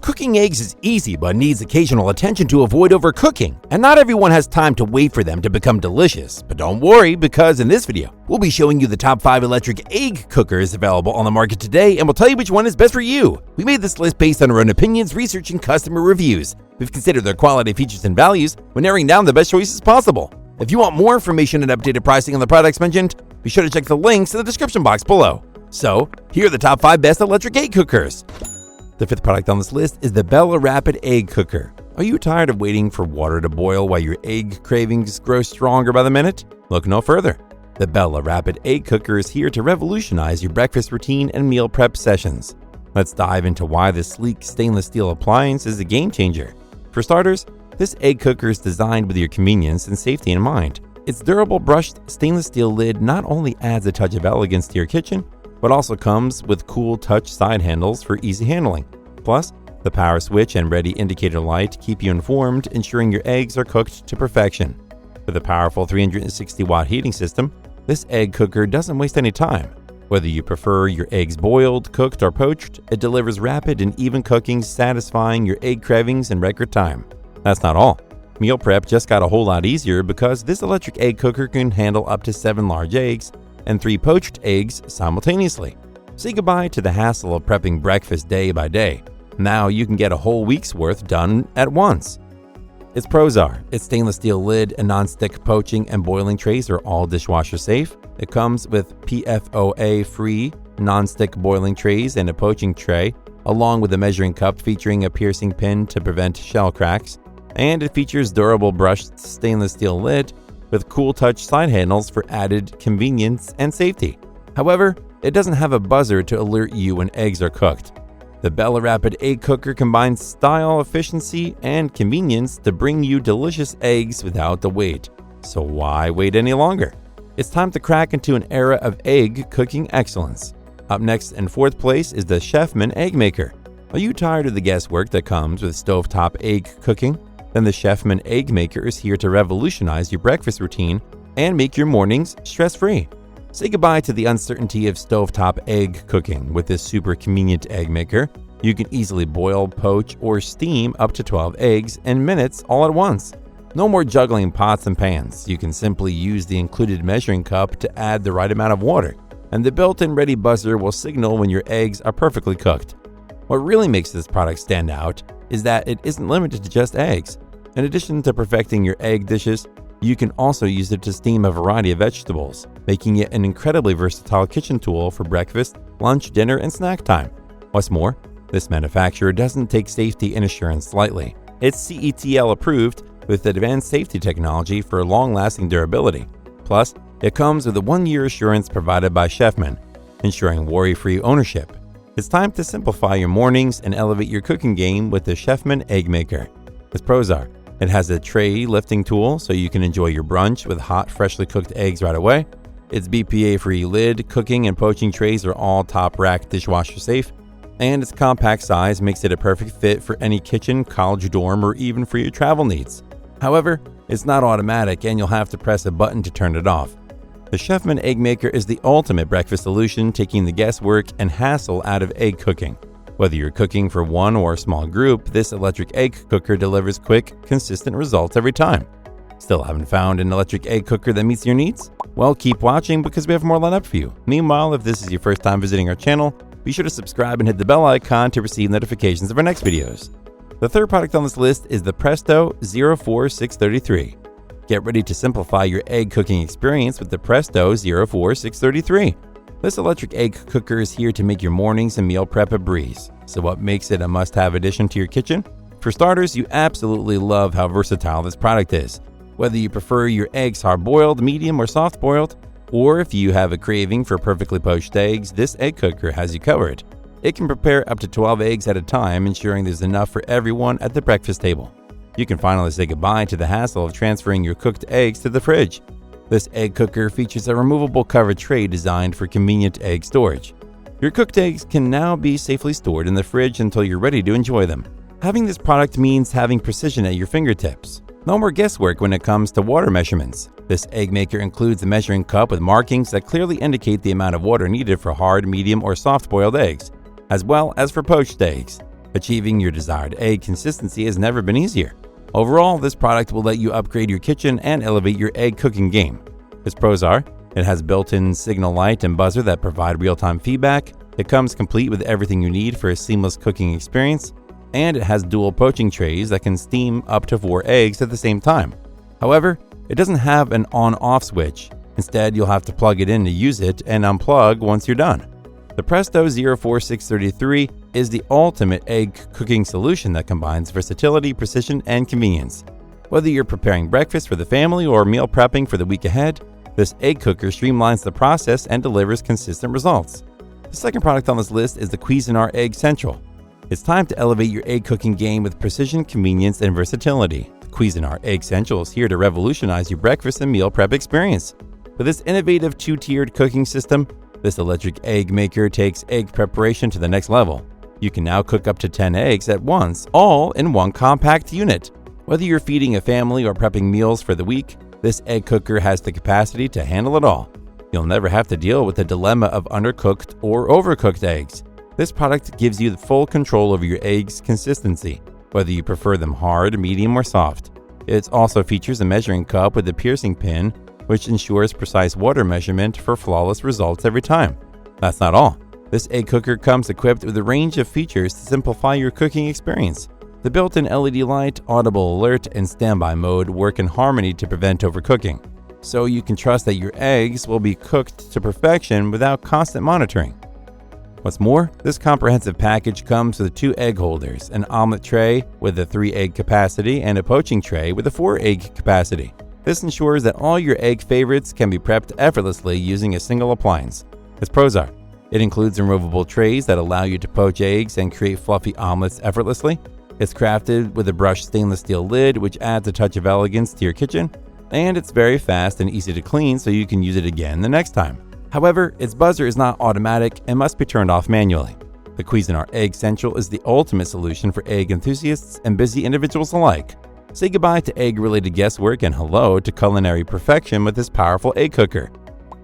Cooking eggs is easy but needs occasional attention to avoid overcooking, and not everyone has time to wait for them to become delicious. But don't worry, because in this video, we'll be showing you the top 5 electric egg cookers available on the market today, and we'll tell you which one is best for you. We made this list based on our own opinions, research, and customer reviews. We've considered their quality, features, and values when narrowing down the best choices possible. If you want more information and updated pricing on the products mentioned, be sure to check the links in the description box below. So, here are the top 5 best electric egg cookers. The 5th product on this list is the Bella Rapid Egg Cooker. Are you tired of waiting for water to boil while your egg cravings grow stronger by the minute? Look no further. The Bella Rapid Egg Cooker is here to revolutionize your breakfast routine and meal prep sessions. Let's dive into why this sleek stainless steel appliance is a game changer. For starters, this egg cooker is designed with your convenience and safety in mind. Its durable brushed stainless steel lid not only adds a touch of elegance to your kitchen, but also comes with cool touch side handles for easy handling. Plus, the power switch and ready indicator light keep you informed, ensuring your eggs are cooked to perfection. With a powerful 360-watt heating system, this egg cooker doesn't waste any time. Whether you prefer your eggs boiled, cooked, or poached, it delivers rapid and even cooking, satisfying your egg cravings in record time. That's not all. Meal prep just got a whole lot easier because this electric egg cooker can handle up to 7 large eggs and 3 poached eggs simultaneously. Say goodbye to the hassle of prepping breakfast day by day. Now you can get a whole week's worth done at once. Its pros are its stainless steel lid and non-stick poaching and boiling trays are all dishwasher safe. It comes with PFOA-free non-stick boiling trays and a poaching tray, along with a measuring cup featuring a piercing pin to prevent shell cracks. And it features durable brushed stainless steel lid with cool touch side handles for added convenience and safety. However, it doesn't have a buzzer to alert you when eggs are cooked. The Bella Rapid Egg Cooker combines style, efficiency, and convenience to bring you delicious eggs without the wait. So why wait any longer? It's time to crack into an era of egg cooking excellence. Up next in 4th place is the Chefman Egg Maker. Are you tired of the guesswork that comes with stovetop egg cooking? Then the Chefman Egg Maker is here to revolutionize your breakfast routine and make your mornings stress-free. Say goodbye to the uncertainty of stovetop egg cooking. With this super convenient egg maker, you can easily boil, poach, or steam up to 12 eggs in minutes all at once. No more juggling pots and pans. You can simply use the included measuring cup to add the right amount of water, and the built-in ready buzzer will signal when your eggs are perfectly cooked. What really makes this product stand out is that it isn't limited to just eggs. In addition to perfecting your egg dishes, you can also use it to steam a variety of vegetables, making it an incredibly versatile kitchen tool for breakfast, lunch, dinner, and snack time. What's more, this manufacturer doesn't take safety and assurance lightly. It's CETL approved with advanced safety technology for long-lasting durability. Plus, it comes with a 1-year assurance provided by Chefman, ensuring worry-free ownership. It's time to simplify your mornings and elevate your cooking game with the Chefman Egg Maker. Its pros are it has a tray lifting tool so you can enjoy your brunch with hot, freshly cooked eggs right away. Its BPA-free lid, cooking, and poaching trays are all top-rack dishwasher safe. And its compact size makes it a perfect fit for any kitchen, college dorm, or even for your travel needs. However, it's not automatic and you'll have to press a button to turn it off. The Chefman Egg Maker is the ultimate breakfast solution, taking the guesswork and hassle out of egg cooking. Whether you're cooking for one or a small group, this electric egg cooker delivers quick, consistent results every time. Still haven't found an electric egg cooker that meets your needs? Well, keep watching because we have more lined up for you. Meanwhile, if this is your first time visiting our channel, be sure to subscribe and hit the bell icon to receive notifications of our next videos. The 3rd product on this list is the Presto 04633. Get ready to simplify your egg cooking experience with the Presto 04633. This electric egg cooker is here to make your mornings and meal prep a breeze. So what makes it a must-have addition to your kitchen? For starters, you absolutely love how versatile this product is. Whether you prefer your eggs hard-boiled, medium, or soft-boiled, or if you have a craving for perfectly poached eggs, this egg cooker has you covered. It can prepare up to 12 eggs at a time, ensuring there's enough for everyone at the breakfast table. You can finally say goodbye to the hassle of transferring your cooked eggs to the fridge. This egg cooker features a removable cover tray designed for convenient egg storage. Your cooked eggs can now be safely stored in the fridge until you're ready to enjoy them. Having this product means having precision at your fingertips. No more guesswork when it comes to water measurements. This egg maker includes a measuring cup with markings that clearly indicate the amount of water needed for hard, medium, or soft-boiled eggs, as well as for poached eggs. Achieving your desired egg consistency has never been easier. Overall, this product will let you upgrade your kitchen and elevate your egg cooking game. Its pros are: it has built-in signal light and buzzer that provide real-time feedback, it comes complete with everything you need for a seamless cooking experience, and it has dual poaching trays that can steam up to 4 eggs at the same time. However, it doesn't have an on-off switch. Instead, you'll have to plug it in to use it and unplug once you're done. The Presto 04633 is the ultimate egg cooking solution that combines versatility, precision, and convenience. Whether you're preparing breakfast for the family or meal prepping for the week ahead, this egg cooker streamlines the process and delivers consistent results. The second product on this list is the Cuisinart Egg Central. It's time to elevate your egg cooking game with precision, convenience, and versatility. The Cuisinart Egg Central is here to revolutionize your breakfast and meal prep experience. With this innovative 2-tiered cooking system, this electric egg maker takes egg preparation to the next level. You can now cook up to 10 eggs at once, all in one compact unit. Whether you're feeding a family or prepping meals for the week, this egg cooker has the capacity to handle it all. You'll never have to deal with the dilemma of undercooked or overcooked eggs. This product gives you the full control over your eggs' consistency, whether you prefer them hard, medium, or soft. It also features a measuring cup with a piercing pin, which ensures precise water measurement for flawless results every time. That's not all. This egg cooker comes equipped with a range of features to simplify your cooking experience. The built-in LED light, audible alert, and standby mode work in harmony to prevent overcooking, so you can trust that your eggs will be cooked to perfection without constant monitoring. What's more, this comprehensive package comes with 2 egg holders, an omelet tray with a 3-egg capacity, and a poaching tray with a 4-egg capacity. This ensures that all your egg favorites can be prepped effortlessly using a single appliance. Its pros are: it includes removable trays that allow you to poach eggs and create fluffy omelets effortlessly. It's crafted with a brushed stainless steel lid, which adds a touch of elegance to your kitchen. And it's very fast and easy to clean, so you can use it again the next time. However, its buzzer is not automatic and must be turned off manually. The Cuisinart Egg Central is the ultimate solution for egg enthusiasts and busy individuals alike. Say goodbye to egg-related guesswork and hello to culinary perfection with this powerful egg cooker.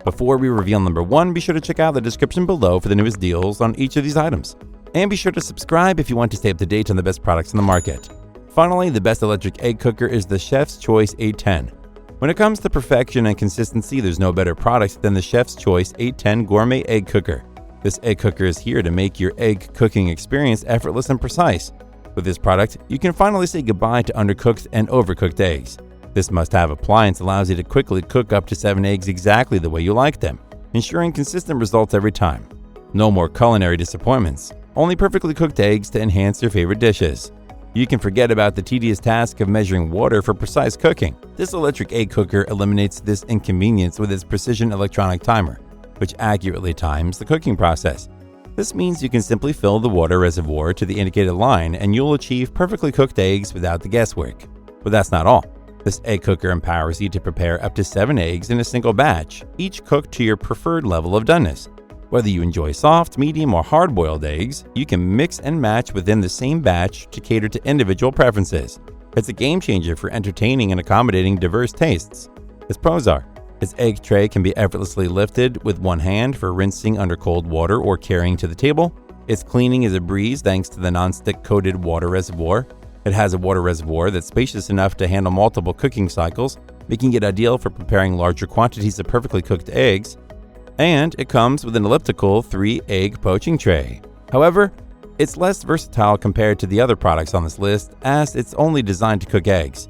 Before we reveal number 1, be sure to check out the description below for the newest deals on each of these items. And be sure to subscribe if you want to stay up to date on the best products in the market. Finally, the best electric egg cooker is the Chef's Choice 810. When it comes to perfection and consistency, there's no better product than the Chef's Choice 810 Gourmet Egg Cooker. This egg cooker is here to make your egg cooking experience effortless and precise. With this product, you can finally say goodbye to undercooked and overcooked eggs. This must-have appliance allows you to quickly cook up to 7 eggs exactly the way you like them, ensuring consistent results every time. No more culinary disappointments, only perfectly cooked eggs to enhance your favorite dishes. You can forget about the tedious task of measuring water for precise cooking. This electric egg cooker eliminates this inconvenience with its precision electronic timer, which accurately times the cooking process. This means you can simply fill the water reservoir to the indicated line and you'll achieve perfectly cooked eggs without the guesswork. But that's not all. This egg cooker empowers you to prepare up to 7 eggs in a single batch, each cooked to your preferred level of doneness. Whether you enjoy soft, medium, or hard-boiled eggs, you can mix and match within the same batch to cater to individual preferences. It's a game changer for entertaining and accommodating diverse tastes. Its pros are: its egg tray can be effortlessly lifted with one hand for rinsing under cold water or carrying to the table. Its cleaning is a breeze thanks to the non-stick coated water reservoir. It has a water reservoir that's spacious enough to handle multiple cooking cycles, making it ideal for preparing larger quantities of perfectly cooked eggs. And it comes with an elliptical 3-egg poaching tray. However, it's less versatile compared to the other products on this list, as it's only designed to cook eggs.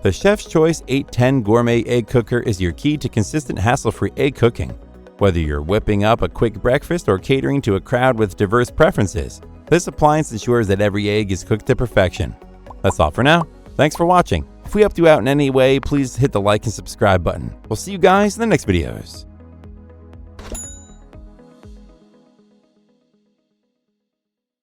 The Chef's Choice 810 Gourmet Egg Cooker is your key to consistent, hassle-free egg cooking. Whether you're whipping up a quick breakfast or catering to a crowd with diverse preferences, this appliance ensures that every egg is cooked to perfection. That's all for now. Thanks for watching. If we helped you out in any way, please hit the like and subscribe button. We'll see you guys in the next videos.